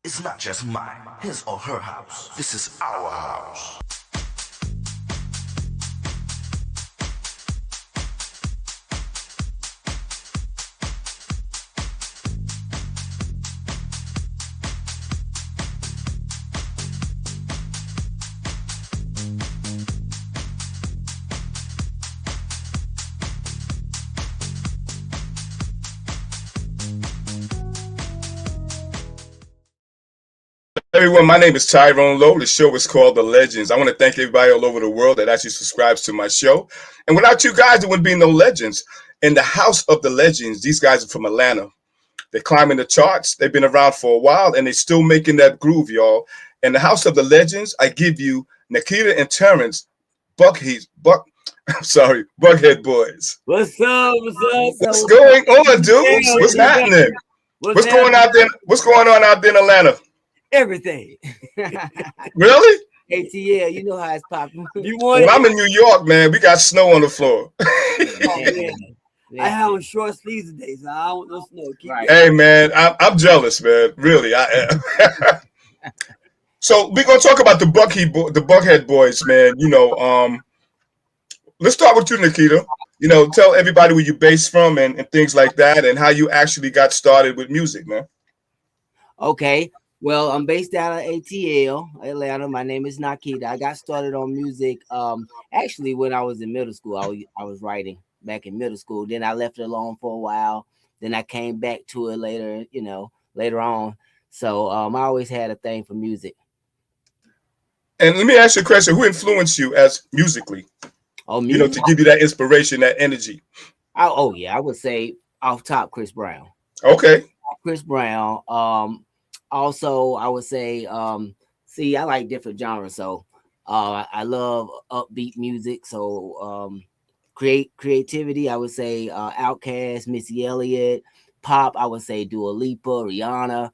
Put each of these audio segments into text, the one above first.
It's not just mine, his or her house. This is our house. Everyone, my name is Tyrone Lowe. The show is called The Legends. I want to thank everybody all over the world that actually subscribes to my show. And without you guys, there wouldn't be no legends. In the house of the legends, these guys are from Atlanta. They're climbing the charts. They've been around for a while, and they're still making that groove, y'all. In the house of the legends, I give you Nikita and Terrence, Buckhead Boys. What's up? What's up? What's going on, dudes? What's happening? What's Going out there? What's going on out there in Atlanta? Everything. Really? ATL, you know how it's popping. You want want I'm in New York, man. We got snow on the floor. I have on short sleeves today, so I don't know snow. Hey, man, I'm jealous, man. Really, I am. So we're gonna talk about the Buckhead Boys, man. Let's start with you, Nikita. Tell everybody where you based from and things like that, and how you actually got started with music, man. Okay. Well, I'm based out of ATL, Atlanta. My name is Nikita. I got started on music actually when I was in middle school. I was writing back in middle school. Then I left it alone for a while. Then I came back to it later on. So I always had a thing for music. And let me ask you a question. Who influenced you as musically? Oh, music? To give you that inspiration, that energy. I would say off top, Chris Brown. Okay. Chris Brown. Also, I would say, I like different genres. So I love upbeat music. So creativity, I would say Outkast, Missy Elliott. Pop, I would say Dua Lipa, Rihanna,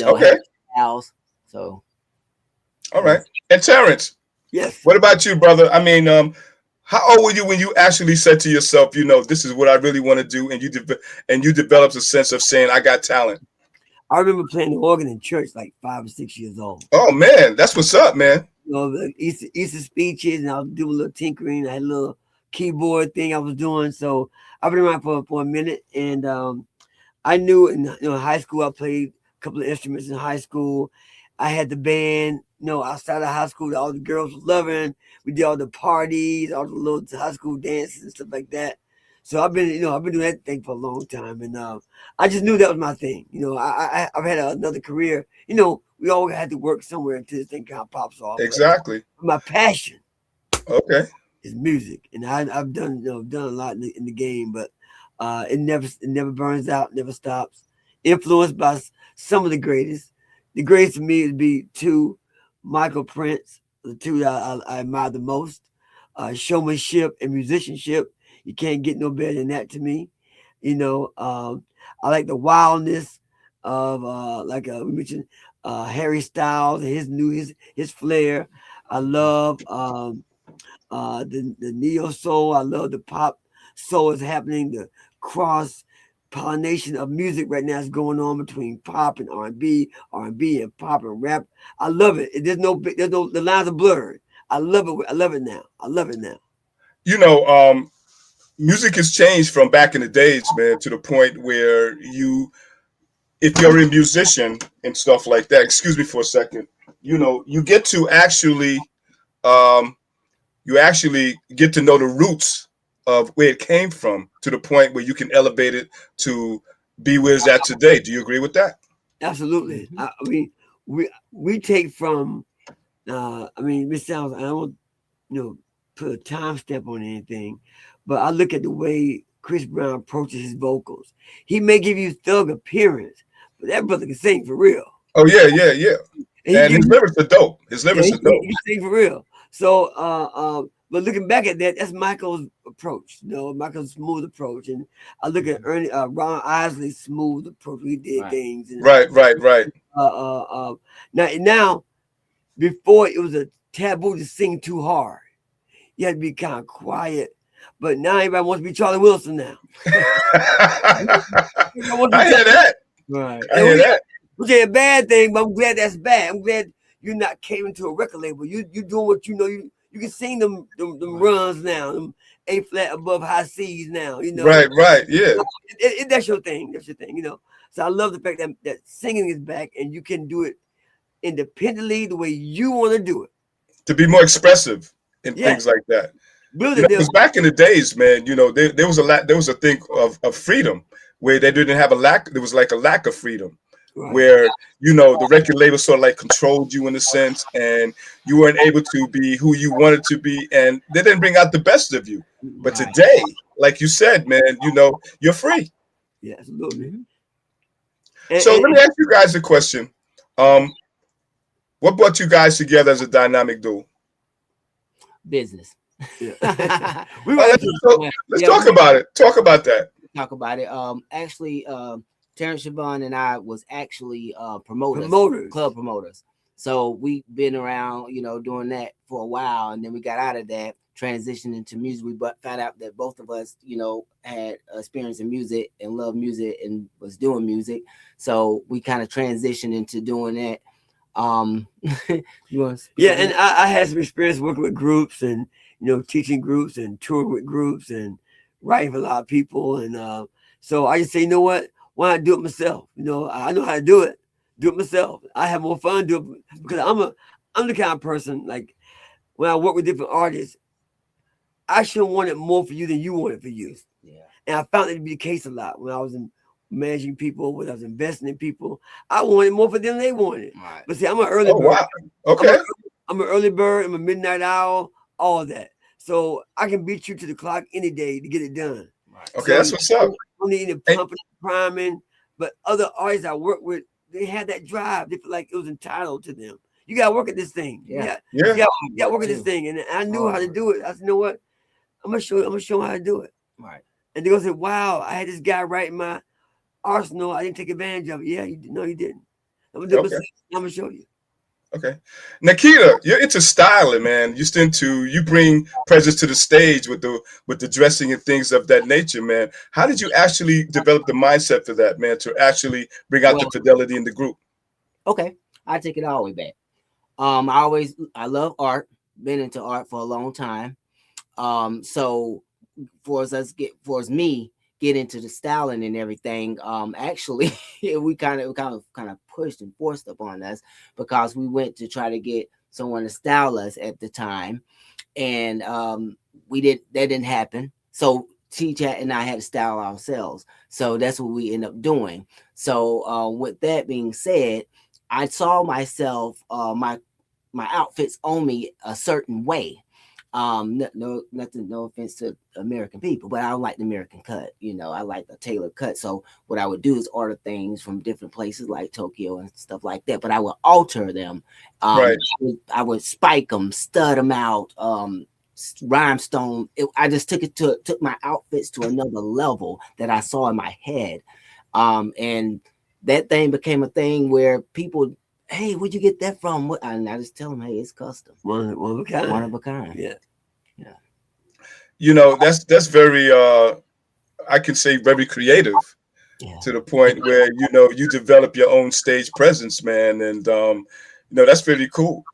Okay. House. So. All right. And Terrence. Yes. What about you, brother? I mean, how old were you when you actually said to yourself, this is what I really want to do, and you developed a sense of saying, I got talent? I remember playing the organ in church like 5 or 6 years old. Oh man, that's what's up, man. The Easter speeches, and I was doing a little tinkering. I had a little keyboard thing I was doing. So I've been around for a minute, and I knew in high school I played a couple of instruments in high school. I had the band, outside of high school that all the girls were loving. We did all the parties, all the little high school dances and stuff like that. So I've been doing that thing for a long time, and I just knew that was my thing. I've had another career. We all had to work somewhere until this thing kind of pops off. Exactly. My passion, okay, is music, and I've done a lot in the game, but it never burns out, never stops. Influenced by some of the greatest. The greatest for me would be two, Michael Prince, the two that I admire the most. Showmanship and musicianship. You can't get no better than that to me. I like the wildness of we mentioned Harry Styles and his flair. I love the neo soul. I love the pop soul is happening. The cross pollination of music right now is going on between pop and R&B and pop and rap. I love it. The lines are blurred. I love it. I love it now. Music has changed from back in the days, man, to the point where if you're a musician and stuff like that, excuse me for a second, you get to actually, get to know the roots of where it came from to the point where you can elevate it to be where it's at today. Do you agree with that? Absolutely. I mean, we take from, this sounds, I don't, put a timestamp on anything, but I look at the way Chris Brown approaches his vocals. He may give you thug appearance, but that brother can sing for real. Oh yeah. And his lyrics are dope. He can sing for real. So, but looking back at that, that's Michael's approach. Michael's smooth approach, and I look at Ron Isley's smooth approach. We did things. And, right. Now, before it was a taboo to sing too hard. You had to be kind of quiet. But now everybody wants to be Charlie Wilson now. I hear that. Right. I hear that. Which ain't a bad thing, but I'm glad that's bad. I'm glad you're not catering to a record label. You doing what you know. You can sing them runs now, them A flat above high C's now. You know, Right, yeah. that's your thing. That's your thing. You know. So I love the fact that singing is back and you can do it independently the way you want to do it. To be more expressive and Yeah, things like that. build You it know, there. because back in the days, man, you know, there was a thing of freedom where they didn't have a lack. There was like a lack of freedom, Right. where you know the record label sort of like controlled you in a sense, and you weren't able to be who you wanted to be, and they didn't bring out the best of you. But Right. today, like you said, man, you know, you're free. Yeah, absolutely. Mm-hmm. So let me And ask you guys a question. Um, what brought you guys together as a dynamic duo? Business. yeah. we were Oh, actually let's Yeah, talk we about it. Talk about that. talk about it. Actually, Terrence Siobhan and I was actually promoters, promoters. club promoters. So we've been around, doing that for a while, and then we got out of that, transitioned into music. We found out that both of us, had experience in music and love music and was doing music. So we kind of transitioned into doing that. You want to speak Yeah, on and that? I had some experience working with groups and teaching groups and touring with groups and writing for a lot of people and so I just say, you know what? Why not do it myself? I know how to do it. Do it myself. I have more fun do it because I'm the kind of person like when I work with different artists, I should want it more for you than you want it for you. Yeah. And I found it to be the case a lot when I was managing people, when I was investing in people. I wanted more for them than they wanted. Right. But see, I'm an early Oh bird. wow. I'm Okay. I'm an early bird. I'm a midnight owl. All of that. So I can beat you to the clock any day to get it done. Right. Okay, So that's what's up. don't need any And, pumping, priming. But other artists I work with, they had that drive. They feel like it was entitled to them. You gotta work at this thing. Yeah. yeah. You gotta work at this thing. And I knew how to do it. I said, you know what? I'm gonna show them how to do it. Right. And they're gonna say, wow, I had this guy right in my arsenal. I didn't take advantage of it. Yeah, no, you didn't. I'm gonna do it Okay. myself. I'm gonna show you. Okay. Nikita, you're into styling, man. You bring presence to the stage with the dressing and things of that nature, man. How did you actually develop the mindset for that, man, to actually bring out the Well, fidelity in the group? okay. I take it all the way back. I love art, been into art for a long time. So for as me get into the styling and everything, actually we kind of pushed and forced upon us because we went to try to get someone to style us at the time, and that didn't happen. So T-Chat and I had to style ourselves. So that's what we end up doing. So with that being said, I saw myself my outfits on me a certain way. No offense to American people, but I don't like the American cut. I like the tailored cut. So what I would do is order things from different places like Tokyo and stuff like that, but I would alter them. Right. I would spike them, stud them out, rhinestone. I just took my outfits to another level that I saw in my head. And that thing became a thing where people, hey, where'd you get that from? And I just tell them, hey, it's custom. One of a kind. One of a kind. Yeah. That's very I can say very creative Yeah. to the point where you develop your own stage presence, man, and that's really cool.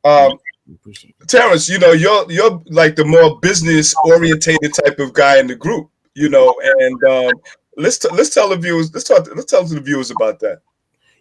Um, Appreciate it. Terrence, you're like the more business orientated type of guy in the group, and let's tell the viewers let's tell the viewers about that.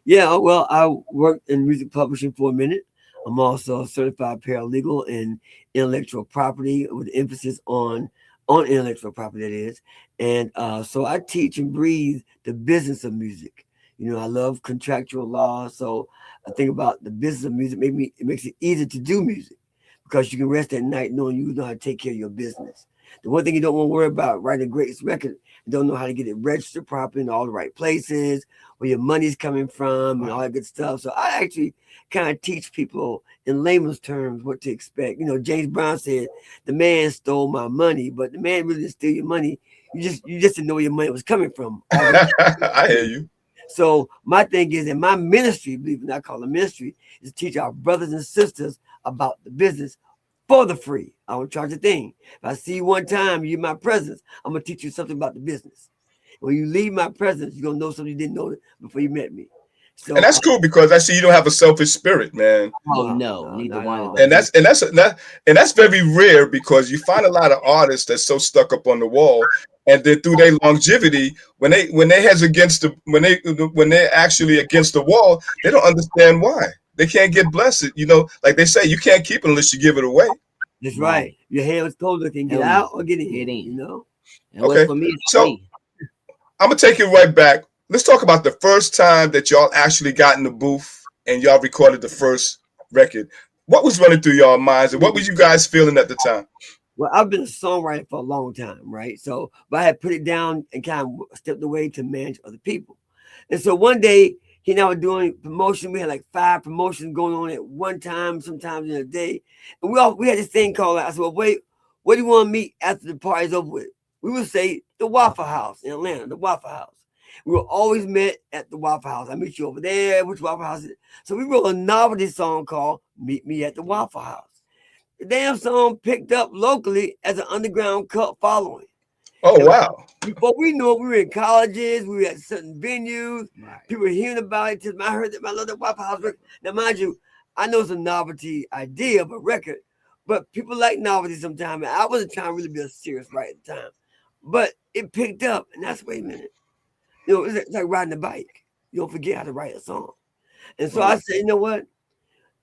Yeah, well, I worked in music publishing for a minute. I'm also a certified paralegal in intellectual property with emphasis on intellectual property, that is. And so I teach and breathe the business of music. I love contractual law, so I think about the business of music. It makes it easier to do music because you can rest at night knowing you know how to take care of your business. The one thing you don't want to worry about writing a great record, you don't know how to get it registered properly in all the right places, where your money's coming from, and all that good stuff. So I actually kind of teach people in layman's terms what to expect. James Brown said, "The man stole my money," but the man really didn't steal your money. You just didn't know where your money was coming from. I hear you. So my thing is that my ministry, believe it or not, I call it ministry, is to teach our brothers and sisters about the business for the free. I don't charge a thing. If I see you one time, you in my presence, I'm gonna teach you something about the business. When you leave my presence, you're gonna know something you didn't know before you met me. So And that's cool because I see you don't have a selfish spirit, man. Oh no, neither one of us. And that's very rare because you find a lot of artists that's so stuck up on the wall, and then through their longevity, when they has against the when they're actually against the wall, they don't understand why they can't get blessed. You know, like they say, you can't keep it unless you give it away. that's right. Your hands closed, can get out or get in. You know. And what's for me, so me. I'm gonna take it right back. Let's talk about the first time that y'all actually got in the booth and y'all recorded the first record. What was running through y'all minds, and what were you guys feeling at the time? Well, I've been a songwriter for a long time, right? So, but I had put it down and kind of stepped away to manage other people. And so one day, he and I were doing promotion. We had like 5 promotions going on at one time, sometimes in a day. And we had this thing called, I said, well, wait, what do you want to meet after the party's over with? We would say the Waffle House in Atlanta, the Waffle House. We were always met at the Waffle House. I meet you over there, which Waffle House is it? So we wrote a novelty song called Meet Me at the Waffle House. The damn song picked up locally as an underground cult following. Oh, wow. Before we knew it, we were in colleges, we were at certain venues, people were hearing about it. I heard that I love the Waffle House record. Now, mind you, I know it's a novelty idea of a record, but people like novelty sometimes. I wasn't trying to really be a serious writer at the time. But it picked up, and that's, wait a minute. You know, it's like riding a bike. You don't forget how to write a song. And so I said, you know what?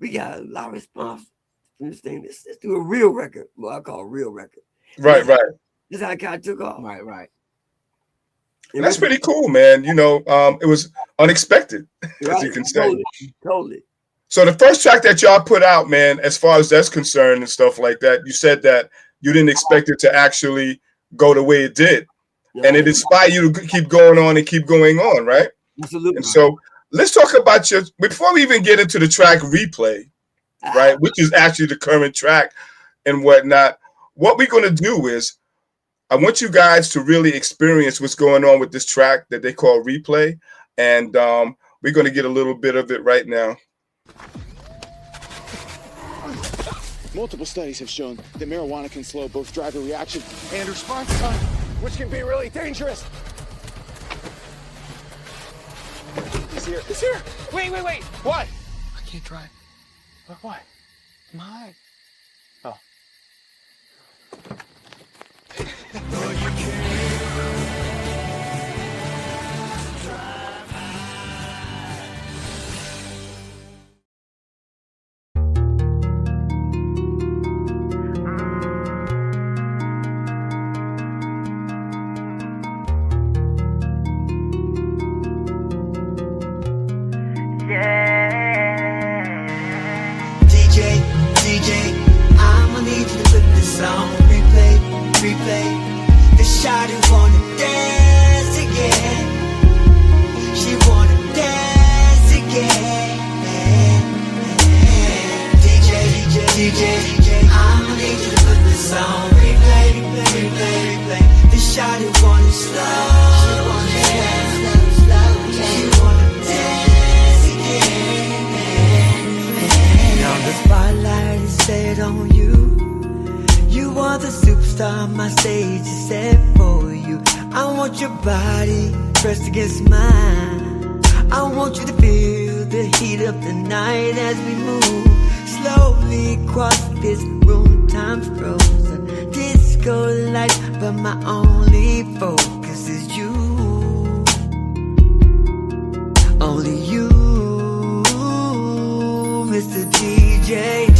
We got a lot of response from this thing. Let's do a real record. Well, I call it a real record. Right. That's how it kind of took off. Right. And that's pretty cool, man. You know, it was unexpected, as you can say. Totally. So the first track that y'all put out, man, as far as that's concerned and stuff like that, you said that you didn't expect it to actually go the way it did. And it inspired you to keep going on and keep going on, right? Absolutely. And so let's talk about before we even get into the track Replay, right, which is actually the current track and whatnot, what we're going to do is I want you guys to really experience what's going on with this track that they call Replay. And we're going to get a little bit of it right now. Multiple studies have shown that marijuana can slow both driver reaction and response time, which can be really dangerous. He's here. He's here. Wait. What? I can't drive. Why? I'm high. Oh. DJ, I'ma need you to put this on replay. The shawty wanna dance again. She wanna dance again. DJ, I'ma need you to put this on replay. The shawty wanna slow. She wanna dance slow. She wanna dance again. Now the spotlight is set on you. You are the superstar, my stage is set for you. I want your body pressed against mine. I want you to feel the heat of the night as we move slowly across this room. Time's frozen, disco lights, but my only focus is you. Only you, Mr. DJ.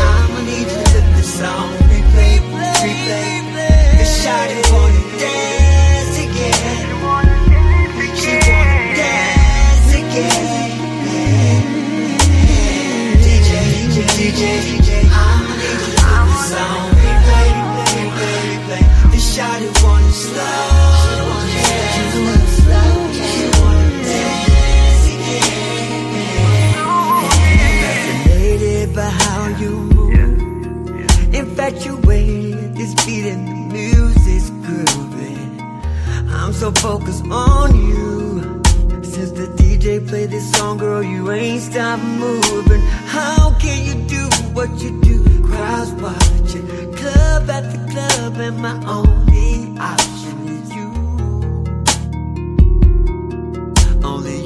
I'ma need you to put this on replay. The shawty wanna dance again. She wanna dance again. DJ, I'ma need you to put this on replay. The shawty wanna slow. She wanna dance again. Fascinated by how you move, infatuated, this beat and the music's grooving. I'm so focused on you. Since the DJ played this song, girl, you ain't stopped moving. How can you do what you do? Crowds watching, club at the club, and my only option is you. Only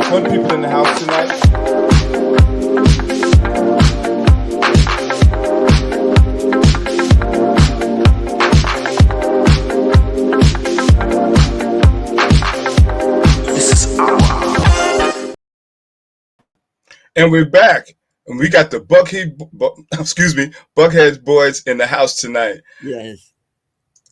fun people in the house tonight. This is our. And we're back. And we got the Buckhead Boyz in the house tonight. Yes.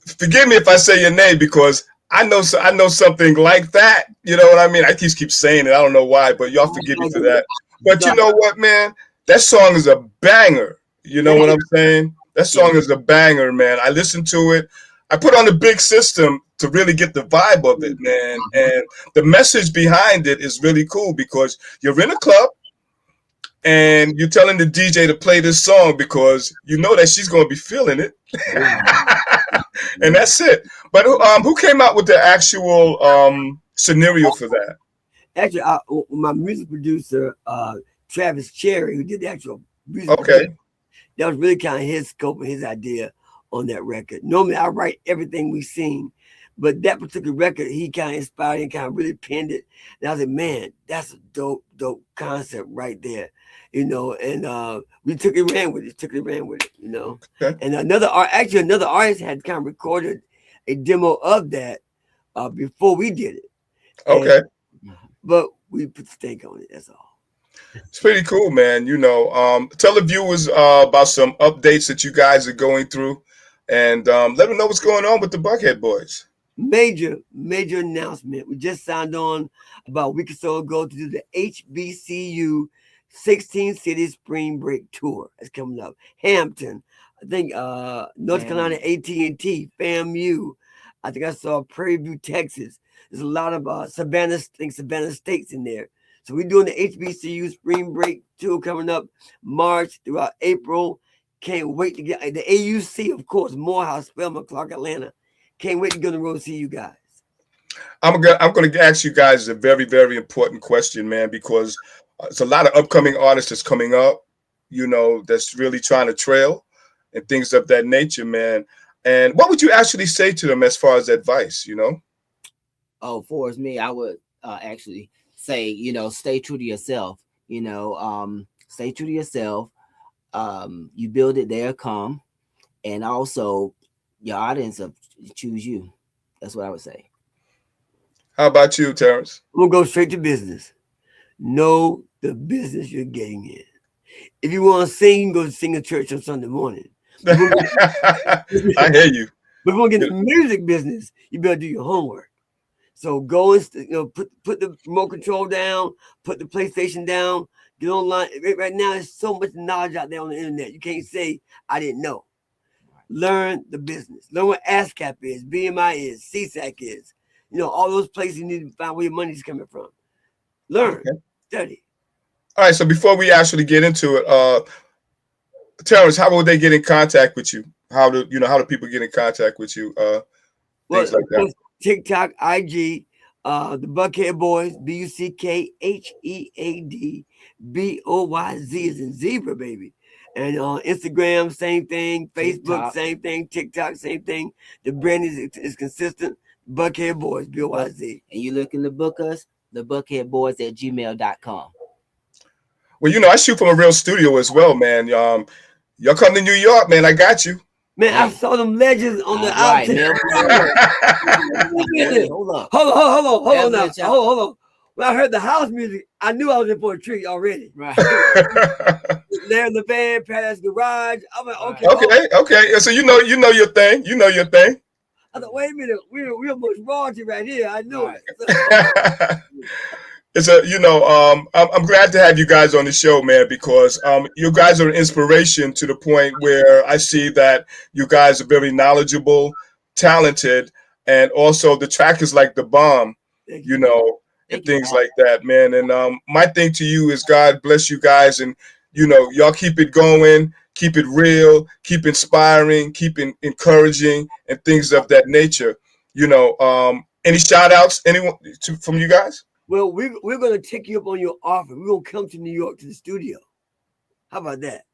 Forgive me if I say your name because I know something like that. You know what I mean? I keep saying it. I don't know why, but y'all forgive me for that. But you know what, man? That song is a banger. You know what I'm saying? That song is a banger, man. I listened to it. I put on the big system to really get the vibe of it, man. And the message behind it is really cool because you're in a club and you're telling the DJ to play this song because you know that she's going to be feeling it. And that's it. But who came out with the actual scenario for that? Actually, my music producer, Travis Cherry, who did the actual music. Okay. That was really kind of his scope and his idea on that record. Normally, I write everything we sing, but that particular record, he kind of inspired and kind of really penned it. And I was like, man, that's a dope concept right there. You know, and we took it, ran with it, you know. Okay. And another artist had kind of recorded a demo of that before we did it. Okay. But we put the stake on it, that's all. It's pretty cool, man. You know, tell the viewers about some updates that you guys are going through and let them know what's going on with the Buckhead Boyz. Major announcement. We just signed on about a week or so ago to do the HBCU 16 City Spring Break Tour. That's coming up. Hampton, I think North Carolina AT&T, FAMU. I think I saw Prairie View, Texas. There's a lot of Savannah States in there. So we're doing the HBCU Spring Break Tour coming up March throughout April. Can't wait to get the AUC, of course, Morehouse, Spelman, Clark, Atlanta. Can't wait to go to the road and see you guys. I'm going to ask you guys a very, very important question, man, because it's a lot of upcoming artists that's coming up, you know, that's really trying to trail and things of that nature, man. And what would you actually say to them as far as advice, you know? Oh, for me, I would actually say, you know, stay true to yourself. You know, stay true to yourself. You build it, they'll come. And also, your audience will choose you. That's what I would say. How about you, Terrence? We'll go straight to business. Know the business you're getting in. If you want to sing, you can go sing at church on Sunday morning. I hear you. But if you want to get in the music business, you better do your homework. So go and put the remote control down, put the PlayStation down, get online. Right now, there's so much knowledge out there on the internet. You can't say I didn't know. Learn the business. Learn what ASCAP is, BMI is, CSAC is. You know, all those places you need to find where your money's coming from. Learn, study. All right. So before we actually get into it, Terrence, how will they get in contact with you? How do people get in contact with you? Things like that. TikTok, IG, the Buckhead Boyz, BUCKHEAD BOYZ is in zebra, baby. And on Instagram, same thing. Facebook, TikTok. Same thing. TikTok, same thing. The brand is consistent. Buckhead Boyz, BOYZ. And you looking to book us, the buckheadboys@gmail.com. Well, you know, I shoot from a real studio as well, man. Y'all come to New York, man. I got you. Man, I saw them legends on the outside. Hold on. When I heard the house music, I knew I was in for a treat already. Right. Larry the Van, Paradise Garage. I'm like, okay. So you know your thing. You know your thing. I thought, wait a minute, we're much royalty right here. I knew it. It's I'm glad to have you guys on the show, man, because you guys are an inspiration to the point where I see that you guys are very knowledgeable, talented, and also the track is like the bomb, you know, and things like that, man. And my thing to you is God bless you guys, and you know, y'all keep it going, keep it real, keep inspiring, keep encouraging, and things of that nature. You know, any shout outs, anyone from you guys? Well, we're going to take you up on your offer. We're going to come to New York to the studio. How about that?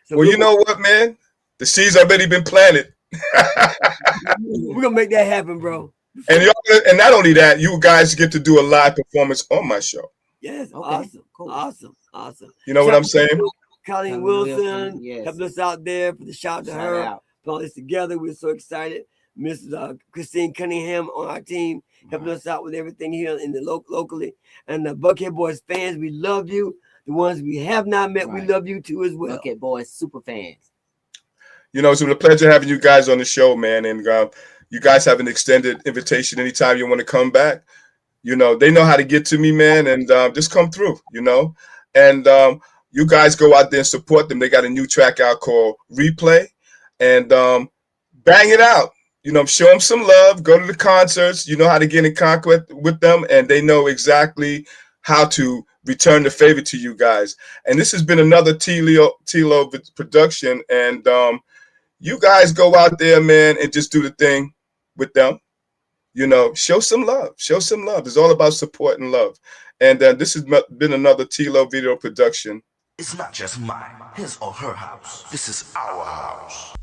So well, you know what, man? The seeds have already been planted. We're going to make that happen, bro. And not only that, you guys get to do a live performance on my show. Yes, Okay, awesome, cool. awesome. You know what Shout I'm saying? out to Colleen Wilson, yes. helping us out there. For the shout to Shout her, out. put all this together. We're so excited. Mrs. Christine Cunningham on our team, helping us out with everything here in the locally. And the Buckhead Boyz fans, we love you. The ones we have not met, we Right. love you too as well. Buckhead Boyz super fans. You know, it's been a pleasure having you guys on the show, man. And you guys have an extended invitation anytime you want to come back. You know, they know how to get to me, man, and just come through, you know. And you guys go out there and support them. They got a new track out called Replay, and bang it out. You know, show them some love. Go to the concerts. You know how to get in contact with them, and they know exactly how to return the favor to you guys. And this has been another T-Lo production, and you guys go out there, man, and just do the thing with them. You know, show some love. Show some love. It's all about support and love. And this has been another T-Lo video production. It's not just mine, his or her house. This is our house.